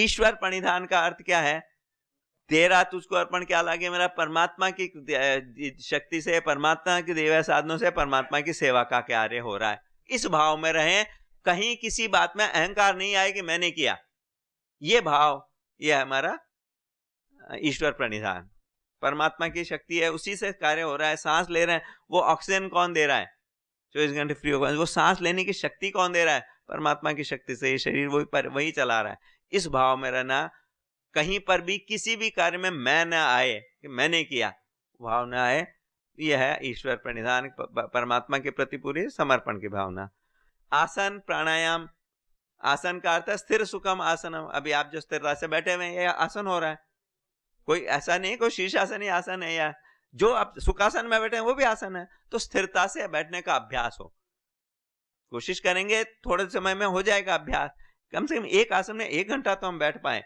ईश्वर प्रणिधान का अर्थ क्या है? तेरा तुझको अर्पण क्या लगे, मेरा परमात्मा की शक्ति से, परमात्मा की दिव्य साधनों से परमात्मा की सेवा का कार्य हो रहा है। इस भाव में रहें, कहीं किसी बात में अहंकार नहीं आए कि मैंने किया। ये भाव, ये हमारा ईश्वर प्रणिधान। परमात्मा की शक्ति है, उसी से कार्य हो रहा है। सांस ले रहे हैं, वो ऑक्सीजन कौन दे रहा है? 24 घंटे फ्री होगा। वो सांस लेने की शक्ति कौन दे रहा है? परमात्मा की शक्ति से ये शरीर वही चला रहा है। इस भाव में रहना, कहीं पर भी किसी भी कार्य में मैं न आए कि मैंने किया, भाव न आए, यह है ईश्वर प्रणिधान, परमात्मा के प्रति पूरी समर्पण की भावना। आसन प्राणायाम, आसन का अर्थ है स्थिर सुखम आसनम। अभी आप जो स्थिरता से बैठे हुए हैं, ये आसन हो रहा है। कोई ऐसा नहीं कोई शीर्षासन ही आसन है, या जो आप सुखासन में बैठे हैं वो भी आसन है। तो स्थिरता से बैठने का अभ्यास हो, कोशिश करेंगे थोड़े समय में हो जाएगा अभ्यास। कम से कम एक आसन में 1 घंटा तो हम बैठ पाए,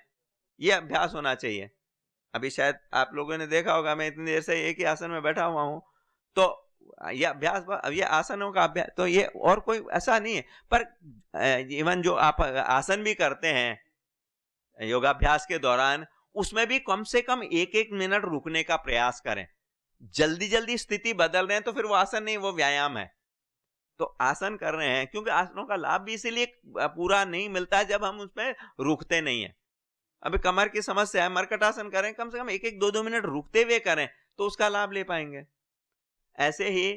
ये अभ्यास होना चाहिए। अभी शायद आप लोगों ने देखा होगा, मैं इतनी देर से एक ही आसन में बैठा हुआ हूं, तो ये अभ्यास, ये आसनों का अभ्यास, तो ये और कोई ऐसा नहीं है। पर इवन जो आप आसन भी करते हैं योगाभ्यास के दौरान, उसमें भी कम से कम 1-1 मिनट रुकने का प्रयास करें। जल्दी जल्दी स्थिति बदल रहे हैं तो फिर वो आसन नहीं, वो व्यायाम है। तो आसन कर रहे हैं, क्योंकि आसनों का लाभ भी इसीलिए पूरा नहीं मिलता है जब हम उसमें रुकते नहीं है। अभी कमर की समस्या है, मरकटासन करें, कम से कम 1-1, 2-2 मिनट रुकते हुए करें तो उसका लाभ ले पाएंगे। ऐसे ही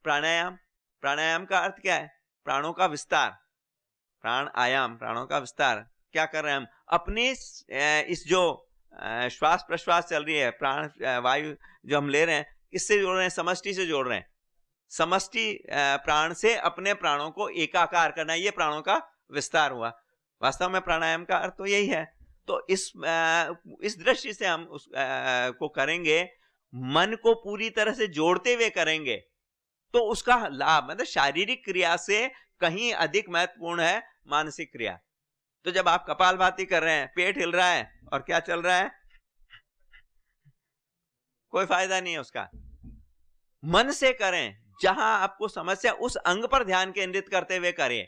प्राणायाम, प्राणायाम का अर्थ क्या है? प्राणों का विस्तार। प्राण आयाम, प्राणों का विस्तार। क्या कर रहे हैं हम? अपने इस जो श्वास प्रश्वास चल रही है, प्राण वायु जो हम ले रहे हैं, किससे जोड़ रहे हैं? समष्टि से जोड़ रहे हैं। समष्टि प्राण से अपने प्राणों को एकाकार करना, ये प्राणों का विस्तार हुआ। वास्तव में प्राणायाम का अर्थ तो यही है। तो इस दृष्टि से हम को करेंगे, मन को पूरी तरह से जोड़ते हुए करेंगे तो उसका लाभ, मतलब शारीरिक क्रिया से कहीं अधिक महत्वपूर्ण है मानसिक क्रिया। तो जब आप कपालभाति कर रहे हैं, पेट हिल रहा है और क्या चल रहा है, कोई फायदा नहीं है उसका। मन से करें, जहां आपको समस्या, उस अंग पर ध्यान केंद्रित करते हुए करें,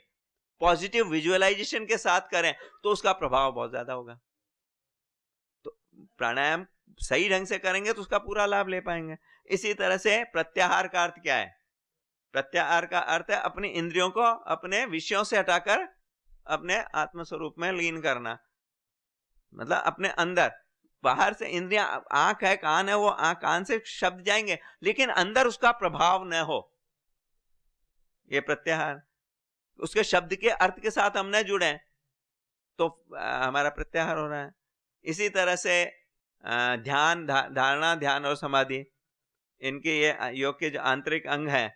पॉजिटिव विजुअलाइजेशन के साथ करें, तो उसका प्रभाव बहुत ज्यादा होगा। तो प्राणायाम सही ढंग से करेंगे तो उसका पूरा लाभ ले पाएंगे। इसी तरह से प्रत्याहार का अर्थ क्या है? प्रत्याहार का अर्थ है अपनी इंद्रियों को अपने विषयों से हटाकर अपने आत्मस्वरूप में लीन करना। मतलब अपने अंदर, बाहर से इंद्रियां, आंख है, कान है, वो आंख कान से शब्द जाएंगे लेकिन अंदर उसका प्रभाव न हो, ये प्रत्याहार। उसके शब्द के अर्थ के साथ हम न जुड़े तो हमारा प्रत्याहार हो रहा है। इसी तरह से ध्यान, धारणा, ध्यान और समाधि, इनके ये योग के जो आंतरिक अंग हैं,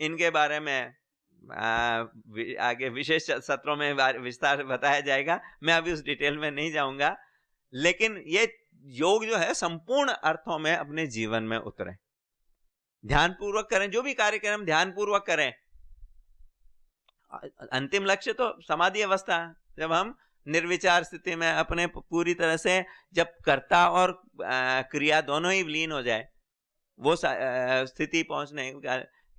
इनके बारे में आगे विशेष सत्रों में विस्तार बताया जाएगा। मैं अभी उस डिटेल में नहीं जाऊंगा, लेकिन ये योग जो है संपूर्ण अर्थों में अपने जीवन में उतरे। ध्यान पूर्वक करें, जो भी कार्य करें हम ध्यान पूर्वक करें। अंतिम लक्ष्य तो समाधि अवस्था, जब हम निर्विचार स्थिति में अपने पूरी तरह से, जब कर्ता और क्रिया दोनों ही विलीन हो जाए, वो स्थिति पहुंचने,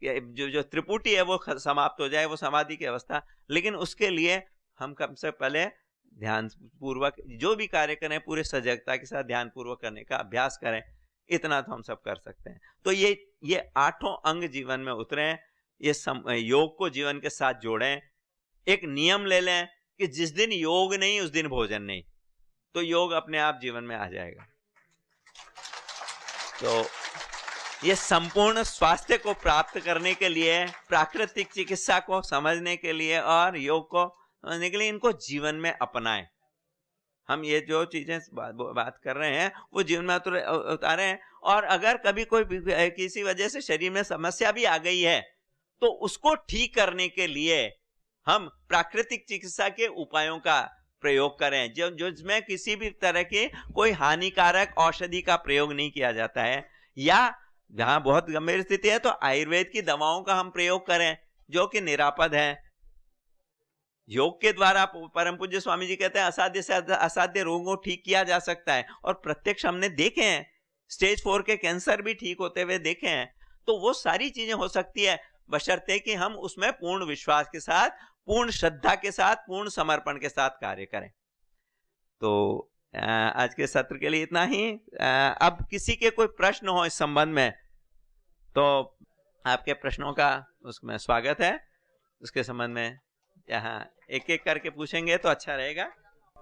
जो त्रिपुटी है वो समाप्त हो जाए, वो समाधि की अवस्था। लेकिन उसके लिए हम कम से पहले ध्यान पूर्वक जो भी कार्य करें पूरे सजगता के साथ ध्यान पूर्वक करने का अभ्यास करें। इतना तो हम सब कर सकते हैं। तो ये 8 अंग जीवन में उतरे, ये योग को जीवन के साथ जोड़ें। एक नियम ले लें कि जिस दिन योग नहीं उस दिन भोजन नहीं, तो योग अपने आप जीवन में आ जाएगा। तो ये संपूर्ण स्वास्थ्य को प्राप्त करने के लिए, प्राकृतिक चिकित्सा को समझने के लिए और योग को समझने के लिए इनको जीवन में अपनाएं। हम ये जो चीजें बात कर रहे हैं वो जीवन में उतारे हैं। और अगर कभी कोई किसी वजह से शरीर में समस्या भी आ गई है तो उसको ठीक करने के लिए हम प्राकृतिक चिकित्सा के उपायों का प्रयोग करें, जिसमें किसी भी तरह की कोई हानिकारक औषधि का प्रयोग नहीं किया जाता है। या जहां बहुत गंभीर स्थिति है तो आयुर्वेद की दवाओं का हम प्रयोग करें जो कि निरापद है। योग के द्वारा परम पूज्य स्वामी जी कहते हैं असाध्य से असाध्य रोगों को ठीक किया जा सकता है। और प्रत्यक्ष हमने देखे हैं, स्टेज 4 के कैंसर भी ठीक होते हुए देखे हैं। तो वो सारी चीजें हो सकती है, बशर्ते कि हम उसमें पूर्ण विश्वास के साथ, पूर्ण श्रद्धा के साथ, पूर्ण समर्पण के साथ कार्य करें। तो आज के सत्र के लिए इतना ही। अब किसी के कोई प्रश्न हो इस संबंध में तो आपके प्रश्नों का उसमें स्वागत है। उसके संबंध में यहाँ एक एक करके पूछेंगे तो अच्छा रहेगा।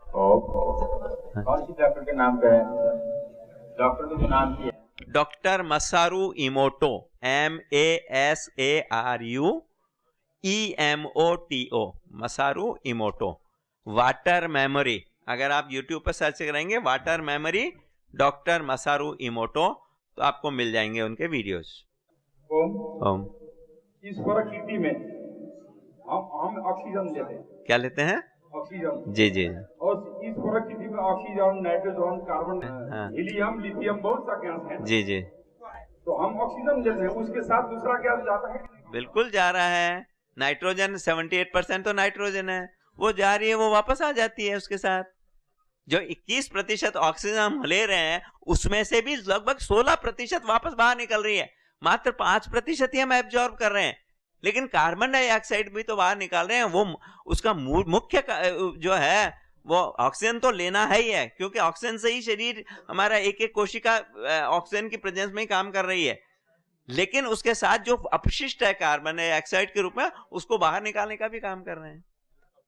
कौन सी डॉक्टर के नाम पे है? डॉक्टर का नाम क्या है? Doctor मसारू इमोटो, MASARU EMOTO, मसारू इमोटो। Water memory, अगर आप YouTube पर सर्च करेंगे वाटर मेमोरी डॉक्टर मसारू इमोटो तो आपको मिल जाएंगे उनके वीडियोस। ओम। इस प्रकृति में हम ऑक्सीजन लेते हैं। क्या लेते हैं? ऑक्सीजन। जी जी। और इस प्रकृति में oxygen, nitrogen, carbon, helium, lithium बहुत सा गैस है। जी जी। तो हम ऑक्सीजन लेते हैं, उसके साथ दूसरा गैस जाता है? बिल्कुल जा रहा है। नाइट्रोजन 78% तो नाइट्रोजन है, वो जा रही है, वो वापस आ जाती है उसके साथ। जो 21% ऑक्सीजन हम ले रहे हैं उसमें से भी लगभग 16% वापस बाहर निकल रही है। मात्र 5% ही हम एब्जॉर्ब कर रहे हैं, लेकिन कार्बन डाइऑक्साइड भी तो बाहर निकाल रहे हैं। वो उसका मुख्य जो है वो ऑक्सीजन तो लेना है ही है, क्योंकि ऑक्सीजन से ही शरीर हमारा एक एक कोशिका ऑक्सीजन की प्रेजेंस में ही काम कर रही है। लेकिन उसके साथ जो अपशिष्ट है कार्बन डाइऑक्साइड के रूप में, उसको बाहर निकालने का भी काम कर रहे हैं।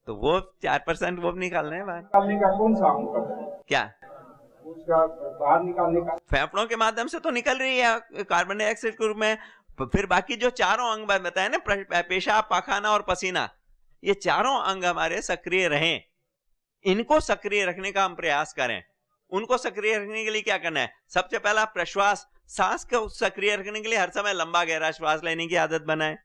तो वो 4% वो निकाल रहे हैं बाहर। निकालने का कौन सा क्या उसका बाहर निकालने का? फेफड़ों के माध्यम से तो निकल रही है कार्बन डाइऑक्साइड के रूप में। फिर बाकी जो चारों अंग बताए ना, पेशाब, पाखाना और पसीना, ये चारों अंग हमारे सक्रिय रहें, इनको सक्रिय रखने का हम प्रयास करें। उनको सक्रिय रखने के लिए क्या करना है? सबसे पहला प्रश्वास, सांस को सक्रिय रखने के लिए हर समय लंबा गहरा श्वास लेने की आदत बनाए।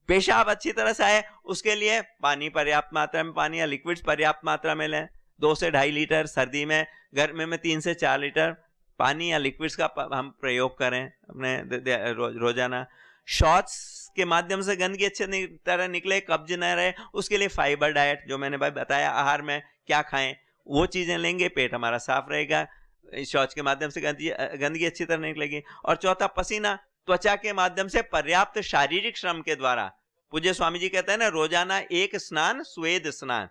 पेशाब अच्छी तरह से आए उसके लिए पानी पर्याप्त मात्रा में, पानी या लिक्विड्स पर्याप्त मात्रा में लें, 2 से 2.5 लीटर सर्दी में, गर्मी में 3 से 4 लीटर पानी या लिक्विड्स का हम प्रयोग करें अपने रोजाना। शौच के माध्यम से गंदगी अच्छी तरह निकले, कब्ज न रहे, उसके लिए फाइबर डाइट, जो मैंने भाई बताया आहार में क्या खाएं वो चीजें लेंगे, पेट हमारा साफ रहेगा, शौच के माध्यम से गंदगी अच्छी तरह निकलेगी। और चौथा पसीना, त्वचा के माध्यम से पर्याप्त शारीरिक श्रम के द्वारा। पूज्य स्वामी जी कहते हैं ना, रोजाना 1 स्नान स्वेद स्नान।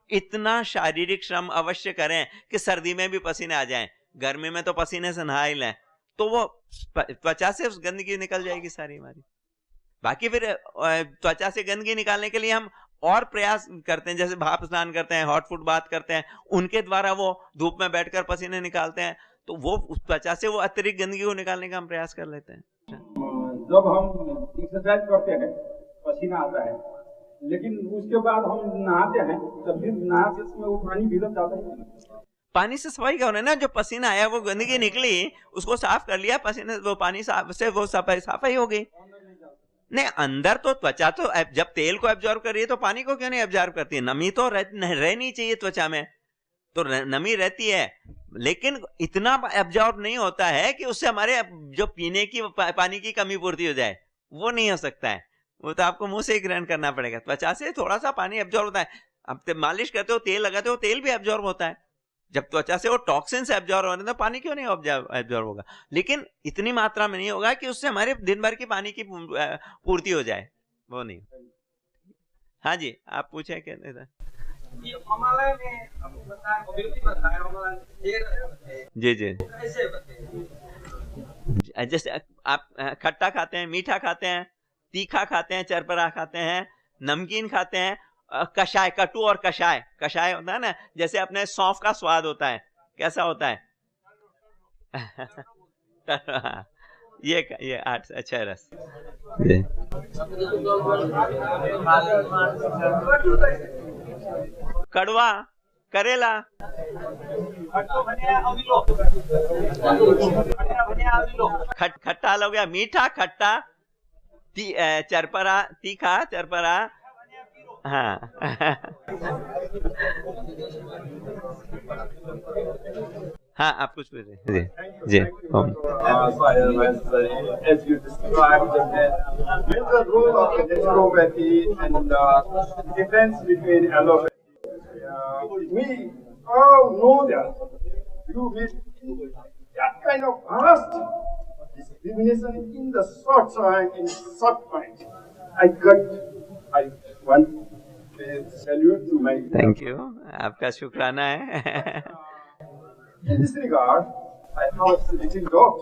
इतना शारीरिक श्रम अवश्य करें कि सर्दी में भी पसीने आ जाएं, गर्मी में तो पसीने से नहा ही लें, तो वो त्वचा से गंदगी निकल जाएगी सारी हमारी। बाकी फिर त्वचा से गंदगी निकालने के लिए हम और प्रयास करते हैं, जैसे भाप स्नान करते हैं, हॉट फुट बाथ करते हैं, उनके द्वारा वो धूप में बैठकर पसीने निकालते हैं, तो वो त्वचा से वो अतिरिक्त गंदगी को निकालने का हम प्रयास कर लेते हैं। जब हम एक्सरसाइज करते हैं पसीना आता है, लेकिन उसके बाद हम नहाते हैं, तब फिर नहाते समय वो पानी भीतर जाता है। पानी से सफाई क्या होना है ना, जो पसीना आया वो गंदगी निकली, उसको साफ कर लिया पसीने, वो पानी से वो सफाई हो गई। नहीं, अंदर तो त्वचा तो जब तेल को एब्जॉर्ब कर रही है तो पानी को क्यों नहीं एब्जॉर्ब करती है? नमी तो रहनी चाहिए त्वचा में, तो नमी रहती है, लेकिन इतना एब्जॉर्ब नहीं होता है कि उससे हमारे जो पीने की पानी की कमी पूर्ति हो जाए, वो नहीं हो सकता है। वो तो आपको मुंह से ही ग्रहण करना पड़ेगा। त्वचा से थोड़ा सा पानी एब्जॉर्ब होता है। अब मालिश करते हो, तेल लगाते हो, तेल भी एब्जॉर्ब होता है। जब त्वचा से वो टॉक्सिन से एब्जॉर्ब हो रहे हैं तो पानी क्यों नहीं एब्जॉर्ब होगा? लेकिन इतनी मात्रा में नहीं होगा कि उससे हमारे दिन भर की पानी की पूर्ति हो जाए, वो नहीं। हाँ जी, आप पूछे कहते थे। जी जी। जैसे आप खट्टा खाते हैं, मीठा खाते हैं, तीखा खाते हैं, चरपरा खाते हैं, नमकीन खाते हैं, कषाय, कटु और कषाय, कषाय होता है ना, जैसे अपने सौंफ का स्वाद होता है, कैसा होता है? ये 8 अच्छा रस। कड़वा, करेला, खट्टा हो गया, मीठा, खट्टा, चरपरा, तीखा, चरपरा। हाँ। हाँ, आप कुछ पूछ रहे जी जी। As you described, the role of naturopathy and the difference between allopathy. We all know that you meet that kind of vast discrimination in the short time, in short point. I want to salute to my. Thank you, आपका शुक्राना है। In this regard, I have a little doubt,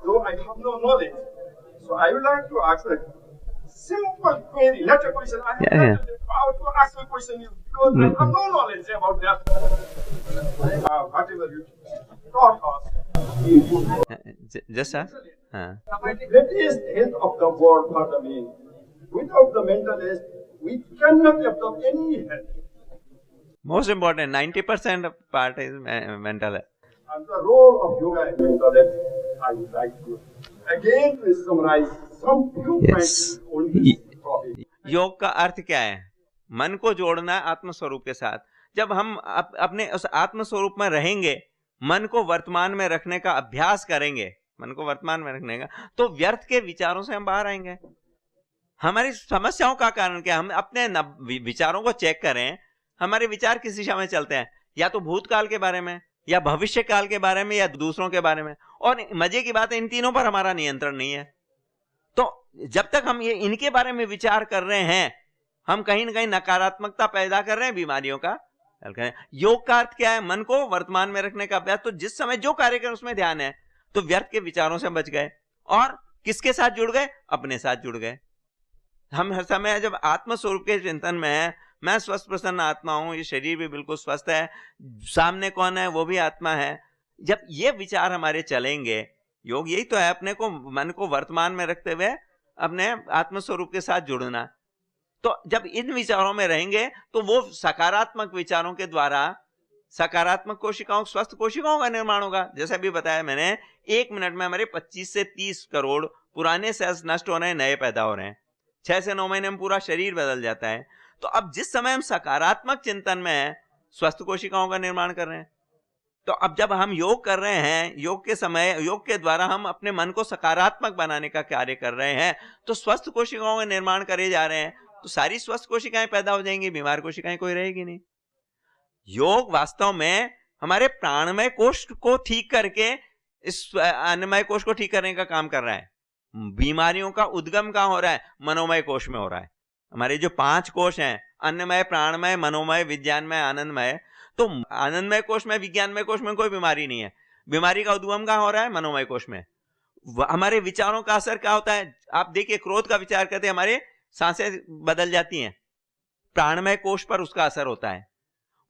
though I have no knowledge. So I would like to ask a simple query, not a question. I have not the power to ask a question because I have no knowledge about that. Whatever you taught us. Just ask. That is the health of the world for the man. Without the mental health, we cannot absorb any health. Most important, 90% of part is mental health. And the role of yoga and mental health, I would like to again summarize some few points on this topic. योग का अर्थ क्या है? मन को जोड़ना है आत्म स्वरूप के साथ। जब हम अपने उस आत्म स्वरूप में रहेंगे, मन को वर्तमान में रखने का अभ्यास करेंगे, मन को वर्तमान में रखने का, तो व्यर्थ के विचारों से हम बाहर आएंगे। हमारी समस्याओं का कारण क्या? हम अपने विचारों को चेक करें। हमारे विचार किस दिशा में चलते हैं? या तो भूतकाल के बारे में, या भविष्य काल के बारे में, या दूसरों के बारे में। और मजे की बात है, इन तीनों पर हमारा नियंत्रण नहीं है। तो जब तक हम ये इनके बारे में विचार कर रहे हैं, हम कहीं ना कहीं नकारात्मकता पैदा कर रहे हैं, बीमारियों का। योग का अर्थ क्या है? मन को वर्तमान में रखने का अभ्यास। तो जिस समय जो कार्य करें उसमें ध्यान है, तो व्यर्थ के विचारों से बच गए और किसके साथ जुड़ गए? अपने साथ जुड़ गए। हम हर समय जब आत्म स्वरूप के चिंतन में है, मैं स्वस्थ प्रसन्न आत्मा हूं, ये शरीर भी बिल्कुल स्वस्थ है, सामने कौन है? वो भी आत्मा है। जब ये विचार हमारे चलेंगे, योग यही तो है, अपने को मन को वर्तमान में रखते हुए अपने आत्म स्वरूप के साथ जुड़ना। तो जब इन विचारों में रहेंगे तो वो सकारात्मक विचारों के द्वारा सकारात्मक कोशिकाओं, स्वस्थ कोशिकाओं का निर्माण होगा। जैसे अभी बताया मैंने, 1 मिनट में हमारे 25 से 30 करोड़ पुराने सेल्स नष्ट हो रहे हैं, नए पैदा हो रहे हैं। 6 से 9 महीने में पूरा शरीर बदल जाता है। तो अब जिस समय हम सकारात्मक चिंतन में हैं, स्वस्थ कोशिकाओं का निर्माण कर रहे हैं। तो अब जब हम योग कर रहे हैं, योग के समय, योग के द्वारा हम अपने मन को सकारात्मक बनाने का कार्य कर रहे हैं, तो स्वस्थ कोशिकाओं का निर्माण करे जा रहे हैं। तो सारी स्वस्थ कोशिकाएं पैदा हो जाएंगी, बीमार कोशिकाएं कोई रहेगी नहीं। योग वास्तव में हमारे प्राणमय कोश को ठीक करके इस अन्नमय कोश को ठीक करने का काम कर रहा है। बीमारियों का उद्गम कहां हो रहा है? मनोमय कोश में हो रहा है। हमारे जो 5 कोश हैं, अन्नमय, प्राणमय, मनोमय, विज्ञानमय, आनंदमय, तो आनंदमय कोश में, विज्ञानमय कोश में कोई बीमारी नहीं है। बीमारी का उद्गम कहां हो रहा है? मनोमय कोश में। हमारे विचारों का असर क्या होता है? आप देखिए, क्रोध का विचार करते हैं, हमारे सांसें बदल जाती हैं, प्राणमय कोश पर उसका असर होता है।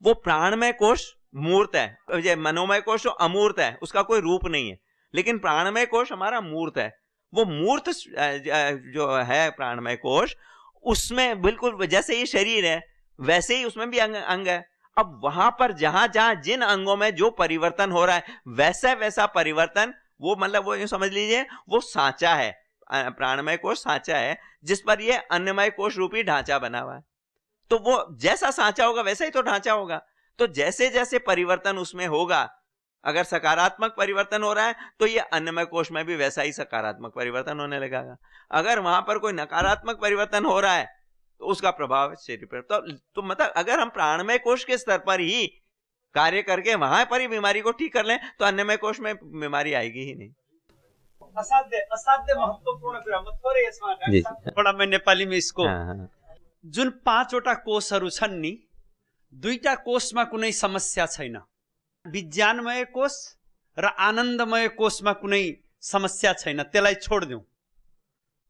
वो प्राणमय कोश मूर्त है, मनोमय कोश तो अमूर्त है, उसका कोई रूप नहीं है। लेकिन प्राणमय कोश हमारा मूर्त है। वो मूर्त जो है प्राणमय कोश, उसमें बिल्कुल जैसे ये शरीर है वैसे ही उसमें भी अंग है। अब वहां पर जहां जहां जिन अंगों में जो परिवर्तन हो रहा है, वैसा वैसा परिवर्तन, वो मतलब वो यूं समझ लीजिए, वो सांचा है, प्राणमय कोश सांचा है, जिस पर ये अन्नमय कोश रूपी ढांचा बना हुआ है। तो वो जैसा सांचा होगा वैसा ही तो ढांचा होगा। तो जैसे जैसे परिवर्तन उसमें होगा, अगर सकारात्मक परिवर्तन हो रहा है तो ये अन्नमय कोश में भी वैसा ही सकारात्मक परिवर्तन होने लगेगा। अगर वहां पर कोई नकारात्मक परिवर्तन हो रहा है तो उसका प्रभाव शरीर पर। तो मतलब अगर हम प्राणमय कोश के स्तर पर ही कार्य करके वहां पर ही बीमारी को ठीक कर लें, तो अन्नमय कोश में बीमारी आएगी ही नहीं। असाध्य महत्वपूर्ण कुरा म थोरै यसमा थोडा मैं नेपाली में इसको जुन 5 वटा कोषहरू छन् नि, 2टा कोषमा कुनै समस्या छैन। विज्ञानमय कोष र आनन्दमय कोषमा कुनै समस्या छैन, त्यसलाई छोड्दिउँ।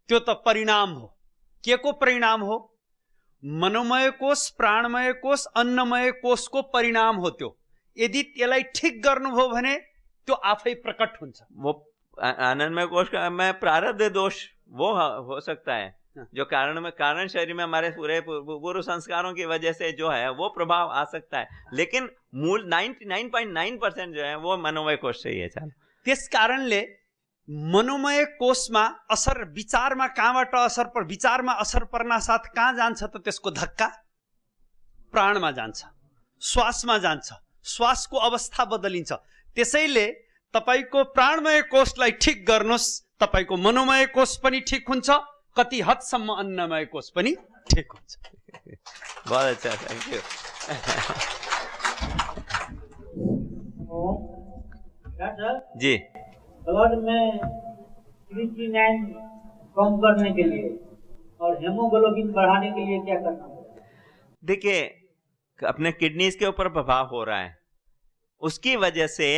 त्यो त परिणाम हो। के को परिणाम हो? मनोमय कोष, प्राणमय कोष, अन्नमय कोषको परिणाम हो त्यो। यदि त्यसलाई ठीक गर्नुभयो भने त्यो आफै प्रकट हुन्छ। वो आनंदमय कोश का में प्रारब्ध दोष वो हो सकता है, जो कारण शरीर में हमारे पूरे पूर्व संस्कारों की वजह से जो है वो प्रभाव आ सकता है। लेकिन मूल 99.9% जो है वो मनोमय कोश से ही है। त्यस कारणले मनोमय कोषमा असर, विचारमा कहाँबाट असर पर, विचारमा असर पर्न साथ कहाँ जान्छ त त्यसको धक्का? प्राणमा जान्छ, श्वासमा जान्छ, श्वासको अवस्था बदलिन्छ। त्यसैले तपाईको प्राणमय कोषलाई ठीक गर्नुस्, तपाईको मनोमय कोष पनि ठीक हुन्छ, कति हदसम्म अन्नमय कोष पनि ठीक हुन्छ। बहुत अच्छा, थैंक यू। जी, ब्लड में क्रिएटिनिन कम करने के लिए और हेमोग्लोबिन बढ़ाने के लिए क्या करना है? देखिए, अपने किडनीज के ऊपर प्रभाव हो रहा है। उसकी वजह से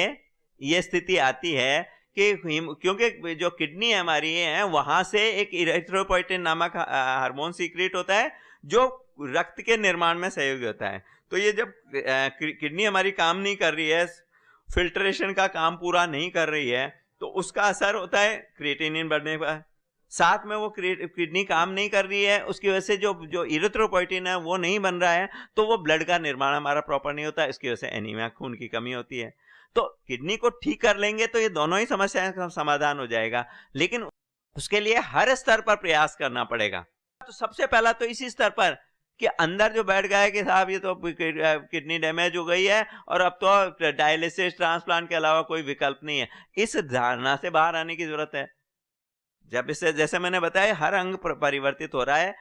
ये स्थिति आती है कि क्योंकि जो किडनी हमारी है वहां से एक इरिथ्रोपोइटिन नामक हार्मोन सीक्रेट होता है जो रक्त के निर्माण में सहयोगी होता है। तो ये जब किडनी हमारी काम नहीं कर रही है, फिल्ट्रेशन का काम पूरा नहीं कर रही है, तो उसका असर होता है क्रिएटिनिन बढ़ने पर। साथ में वो किडनी काम नहीं कर रही है, उसकी वजह से जो इरिथ्रोपोइटिन है वो नहीं बन रहा है, तो वो ब्लड का निर्माण हमारा प्रॉपर नहीं होता, इसकी वजह से एनीमिया, खून की कमी होती है। तो किडनी को ठीक कर लेंगे तो ये दोनों ही समस्याएं का समाधान हो जाएगा, लेकिन उसके लिए हर स्तर पर प्रयास करना पड़ेगा। तो सबसे पहला तो इसी स्तर पर कि अंदर जो बैठ गया है कि साहब ये तो किडनी डैमेज हो गई है और अब तो डायलिसिस ट्रांसप्लांट के अलावा कोई विकल्प नहीं है, इस धारणा से बाहर आने की जरूरत है। जब इससे, जैसे मैंने बताया, हर अंग परिवर्तित हो रहा है,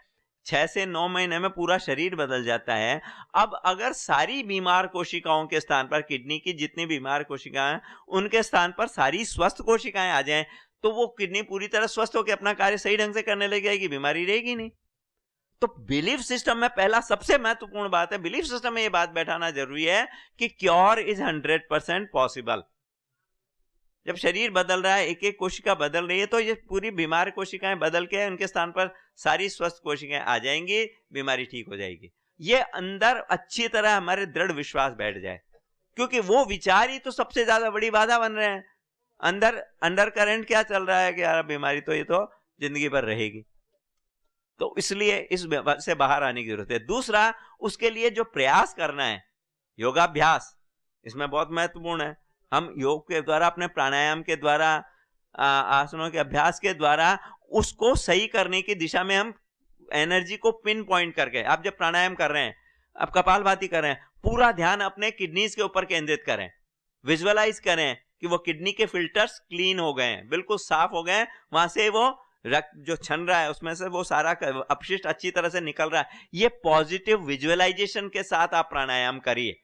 6 से 9 महीने में पूरा शरीर बदल जाता है। अब अगर सारी बीमार कोशिकाओं के स्थान पर, किडनी की जितनी बीमार कोशिकाएं उनके स्थान पर सारी स्वस्थ कोशिकाएं आ जाएं, तो वो किडनी पूरी तरह स्वस्थ होकर अपना कार्य सही ढंग से करने लग जाएगी, बीमारी रहेगी नहीं। तो बिलीफ सिस्टम में पहला सबसे महत्वपूर्ण बात है, बिलीफ सिस्टम में ये बात बैठाना जरूरी है कि क्योर इज 100% पॉसिबल। जब शरीर बदल रहा है, एक एक कोशिका बदल रही है, तो ये पूरी बीमार कोशिकाएं बदल के उनके स्थान पर सारी स्वस्थ कोशिकाएं आ जाएंगी, बीमारी ठीक हो जाएगी। ये अंदर अच्छी तरह हमारे दृढ़ विश्वास बैठ जाए, क्योंकि वो विचार ही तो सबसे ज्यादा बड़ी बाधा बन रहे हैं। अंडर करंट क्या चल रहा है कि यार बीमारी तो ये तो जिंदगी भर रहेगी। तो इसलिए इस से बाहर आने की जरूरत है। दूसरा, उसके लिए जो प्रयास करना है, योगाभ्यास इसमें बहुत महत्वपूर्ण है। हम योग के द्वारा, अपने प्राणायाम के द्वारा, आसनों के अभ्यास के द्वारा उसको सही करने की दिशा में हम एनर्जी को पिन पॉइंट करके, आप जब प्राणायाम कर रहे हैं, आप कपालभाति कर रहे हैं, पूरा ध्यान अपने किडनीज के ऊपर केंद्रित करें, विजुअलाइज करें कि वो किडनी के फिल्टर्स क्लीन हो गए हैं, बिल्कुल साफ हो गए हैं, वहां से वो रक्त जो छन रहा है उसमें से वो सारा अपशिष्ट अच्छी तरह से निकल रहा है। ये पॉजिटिव विजुअलाइजेशन के साथ आप प्राणायाम करिए।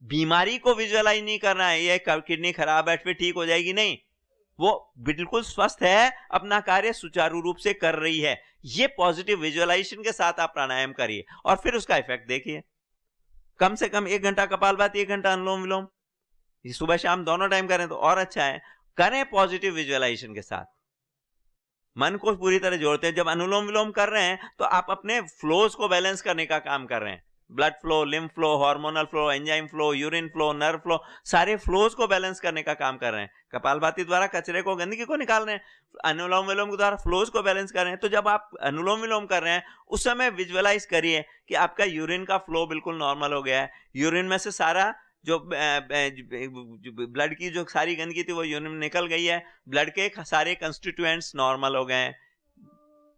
बीमारी को विजुअलाइज नहीं करना है, ये किडनी खराब है फिर ठीक हो जाएगी, नहीं, वो बिल्कुल स्वस्थ है, अपना कार्य सुचारू रूप से कर रही है। ये पॉजिटिव विजुअलाइजेशन के साथ आप प्राणायाम करिए और फिर उसका इफेक्ट देखिए। कम से कम 1 घंटा कपालभाति, 1 घंटा अनुलोम विलोम, सुबह शाम दोनों टाइम करें तो और अच्छा है। करें पॉजिटिव विजुअलाइजेशन के साथ, मन को पूरी तरह जोड़ते हैं। जब अनुलोम विलोम कर रहे हैं तो आप अपने फ्लोज को बैलेंस करने का काम कर रहे हैं, blood flow, lymph flow, hormonal flow, enzyme flow, urine flow, nerve flow, सारे फ्लोज को बैलेंस करने का काम कर रहे हैं। कपालभाति द्वारा कचरे को, गंदगी को निकाल रहे हैं, अनुलोम विलोम के द्वारा फ्लोज को बैलेंस कर रहे हैं। तो जब आप अनुलोम विलोम कर रहे हैं उस समय विजुअलाइज करिए कि आपका यूरिन का फ्लो बिल्कुल नॉर्मल हो गया है, यूरिन में से सारा जो ब्लड की जो सारी गंदगी थी वो यूरिन में निकल गई है, ब्लड के सारे कंस्टिट्यूएंट्स नॉर्मल हो गए हैं।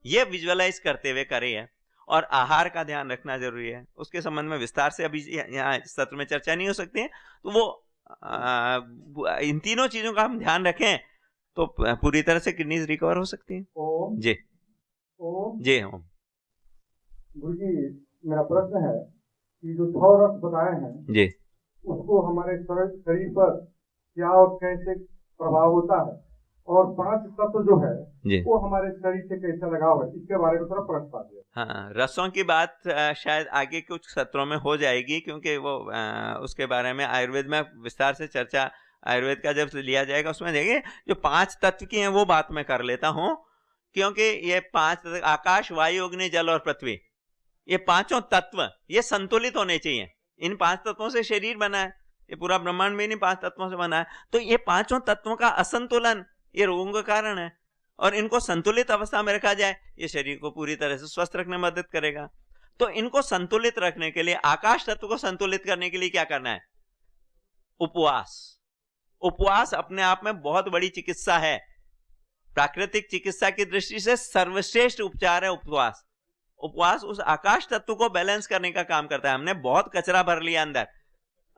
ये विजुअलाइज करते हुए करिए। और आहार का ध्यान रखना जरूरी है, उसके संबंध में विस्तार से अभी यहाँ सत्र में चर्चा नहीं हो सकती है, तो वो इन तीनों चीजों का हम ध्यान रखें तो पूरी तरह से किडनीज रिकवर हो सकती है। ओम जी ओम जी ओम। गुरुजी, मेरा प्रश्न है कि जो 6 रस बताए हैं जी, उसको हमारे शरीर पर क्या और कैसे प्रभाव होता है, और 5 तत्व जो है जी, वो हमारे शरीर से कैसे लगाव है, इसके बारे में थोड़ा प्रश्न पाते हैं। हाँ, रसों की बात शायद आगे कुछ सत्रों में हो जाएगी, क्योंकि वो उसके बारे में आयुर्वेद में विस्तार से चर्चा, आयुर्वेद का जब लिया जाएगा उसमें देखिए जो 5 तत्व की हैं वो बात मैं कर लेता हूँ, क्योंकि ये 5 आकाश, वायु, अग्नि, जल और पृथ्वी, ये 5 तत्व ये संतुलित होने चाहिए। इन 5 तत्वों से शरीर बना है, ये पूरा ब्रह्मांड में इन 5 तत्वों से बना है। तो ये 5 तत्वों का असंतुलन ये रोगों का कारण है, और इनको संतुलित अवस्था में रखा जाए ये शरीर को पूरी तरह से स्वस्थ रखने में मदद करेगा। तो इनको संतुलित रखने के लिए, आकाश तत्व को संतुलित करने के लिए क्या करना है? उपवास। उपवास अपने आप में बहुत बड़ी चिकित्सा है, प्राकृतिक चिकित्सा की दृष्टि से सर्वश्रेष्ठ उपचार है उपवास। उपवास उस आकाश तत्व को बैलेंस करने का काम करता है। हमने बहुत कचरा भर लिया अंदर,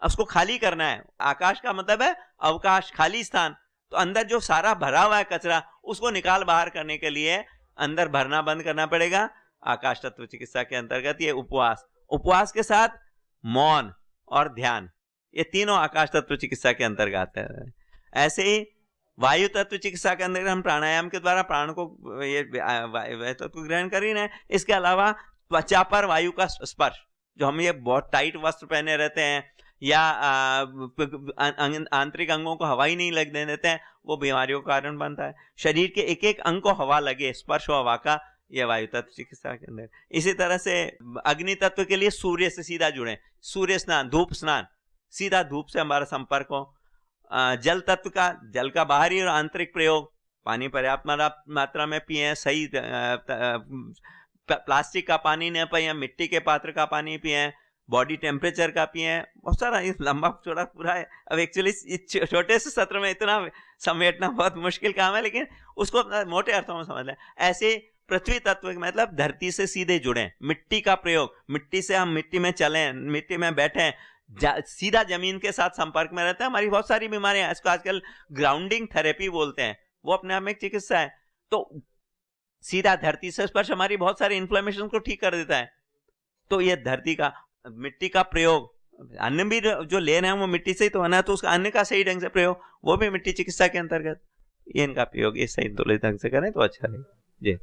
उसको खाली करना है। आकाश का मतलब है अवकाश, खाली स्थान। तो अंदर जो सारा भरा हुआ है कचरा, उसको निकाल बाहर करने के लिए अंदर भरना बंद करना पड़ेगा। आकाश तत्व चिकित्सा के अंतर्गत ये उपवास, उपवास के साथ मौन और ध्यान, ये तीनों आकाश तत्व चिकित्सा के अंतर्गत है। ऐसे ही वायु तत्व चिकित्सा के अंदर हम प्राणायाम के द्वारा प्राण को ये वायु तत्व ग्रहण कर ही रहे हैं। इसके अलावा त्वचा पर वायु का स्पर्श, जो हम ये बहुत टाइट वस्त्र पहने रहते हैं या आंतरिक अंगों को हवा ही नहीं लगने देते हैं, वो बीमारियों का कारण बनता है। शरीर के एक एक अंग को हवा लगे, स्पर्श हो हवा का, ये वायु तत्व चिकित्सा के अंदर। इसी तरह से अग्नि तत्व के लिए सूर्य से सीधा जुड़े, सूर्य स्नान, धूप स्नान, सीधा धूप से हमारा संपर्क हो। जल तत्व का, जल का बाहरी और आंतरिक प्रयोग, पानी पर्याप्त मात्रा में पिए, सही प्लास्टिक का पानी न पिए, मिट्टी के पात्र का पानी पिए, बॉडी टेम्परेचर का पिए, बहुत सारा इस लंबा चौड़ा पूरा है। अब एक्चुअली इस छोटे से सत्र में इतना समेटना बहुत मुश्किल काम है, लेकिन उसको मोटे अर्थों में समझ लें। ऐसे पृथ्वी तत्व मतलब धरती से सीधे जुड़े, मिट्टी का प्रयोग, मिट्टी से हम मिट्टी में चलें, मिट्टी में बैठें, सीधा जमीन के साथ संपर्क में रहते हैं। हमारी बहुत सारी बीमारियां, इसको आजकल ग्राउंडिंग थेरेपी बोलते हैं, वो अपने आप में एक चिकित्सा है। तो सीधा धरती से स्पर्श हमारी बहुत सारी इन्फ्लेमेशन को ठीक कर देता है। तो ये धरती का, मिट्टी का प्रयोग, अन्न भी जो ले रहे हैं वो मिट्टी से ही तो होना है, तो उसका अन्न का सही ढंग से प्रयोग, वो भी मिट्टी चिकित्सा के अंतर्गत। ये इनका प्रयोग ये सही तुलित ढंग से करें तो अच्छा रहेगा जी।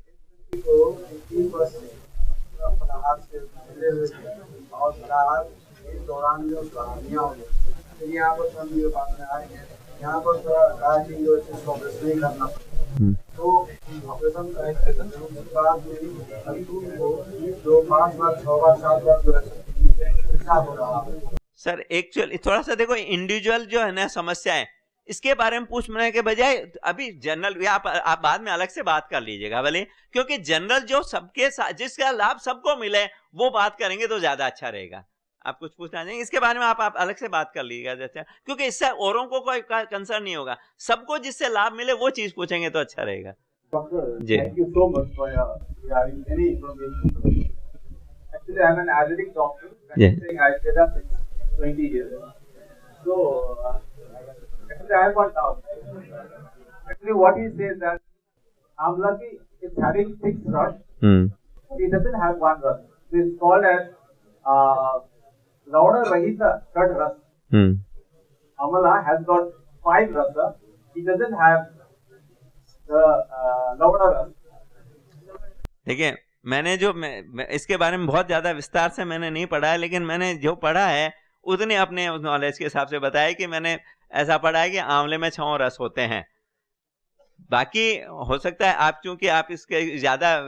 दौरान जो कहानियाँ होगी, यहाँ पर हम ये बात में आए हैं, यहाँ पर राइटिंग जो है ऑपरेशन नहीं करना, तो ऑपरेशन के बाद में जो 5 बार 6 बार 7 बार जो है हो रहा है। सर एक्चुअली थोड़ा सा देखो, इंडिविजुअल जो है ना समस्याएं, इसके बारे में पूछने के बजाय अभी जनरल आप बाद में अलग से बात कर लीजिएगा भले, क्योंकि जनरल जो सबके जिसका लाभ सबको मिले वो बात करेंगे तो ज्यादा अच्छा रहेगा। आप कुछ पूछना चाहिए इसके बारे में, आप अलग से बात कर लीजिएगा जैसे, क्योंकि इससे औरों को कोई कंसर्न नहीं होगा, सबको जिससे लाभ मिले वो चीज पूछेंगे तो अच्छा रहेगा जी। Thank you so much for sharing any information. Actually, I am an Ayurvedic doctor. Practicing Ayurveda since 20 years. So, actually, I have one doubt. Actually, what he says that Amlaki is having 6 rush. He doesn't have 1 rush. It's called as Ravana Rahita third rasa. Amala has got 5 rasa. He doesn't have the Ravana rasa. देखिए, मैंने जो इसके बारे में बहुत ज्यादा विस्तार से मैंने नहीं पढ़ा है, लेकिन मैंने जो पढ़ा है उतने अपने नॉलेज के हिसाब से बताया कि मैंने ऐसा पढ़ा है कि आंवले में 6 रस होते हैं। बाकी हो सकता है आप, चूंकि आप इसके ज्यादा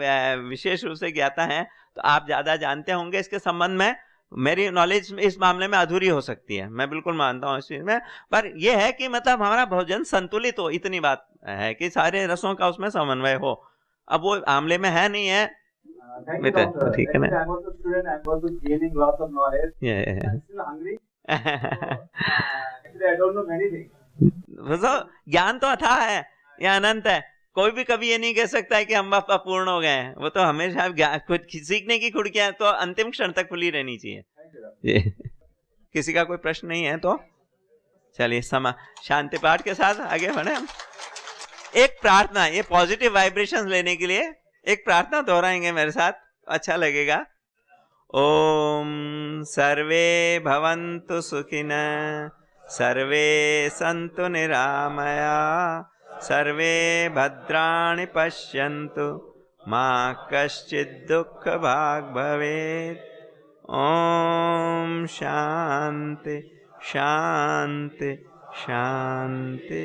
विशेष रूप से ज्ञाता हैं, तो आप ज्यादा जानते होंगे इसके संबंध में। मेरी नॉलेज इस मामले में अधूरी हो सकती है, मैं बिल्कुल मानता हूँ इस चीज में, पर यह है कि मतलब हमारा भोजन संतुलित हो, इतनी बात है कि सारे रसों का उसमें समन्वय हो। अब वो आंवले में है नहीं है, ठीक है ना। ज्ञान तो अथाह है या अनंत है, कोई भी कभी ये नहीं कह सकता है कि हम पूर्ण हो गए हैं। वो तो हमेशा खुद सीखने की खुड़कियां तो अंतिम क्षण तक खुली रहनी चाहिए। किसी का कोई प्रश्न नहीं है तो चलिए शांति पाठ के साथ आगे बढ़े। एक प्रार्थना, ये पॉजिटिव वाइब्रेशंस लेने के लिए एक प्रार्थना दोहराएंगे मेरे साथ, अच्छा लगेगा। ओम सर्वे भवन्तु सुखिनः, सर्वे सन्तु निरामया, सर्वे भद्राणि पश्यन्तु, मा कश्चित् दुःख भाग् भवेत्। ओम शांति शांति शांति।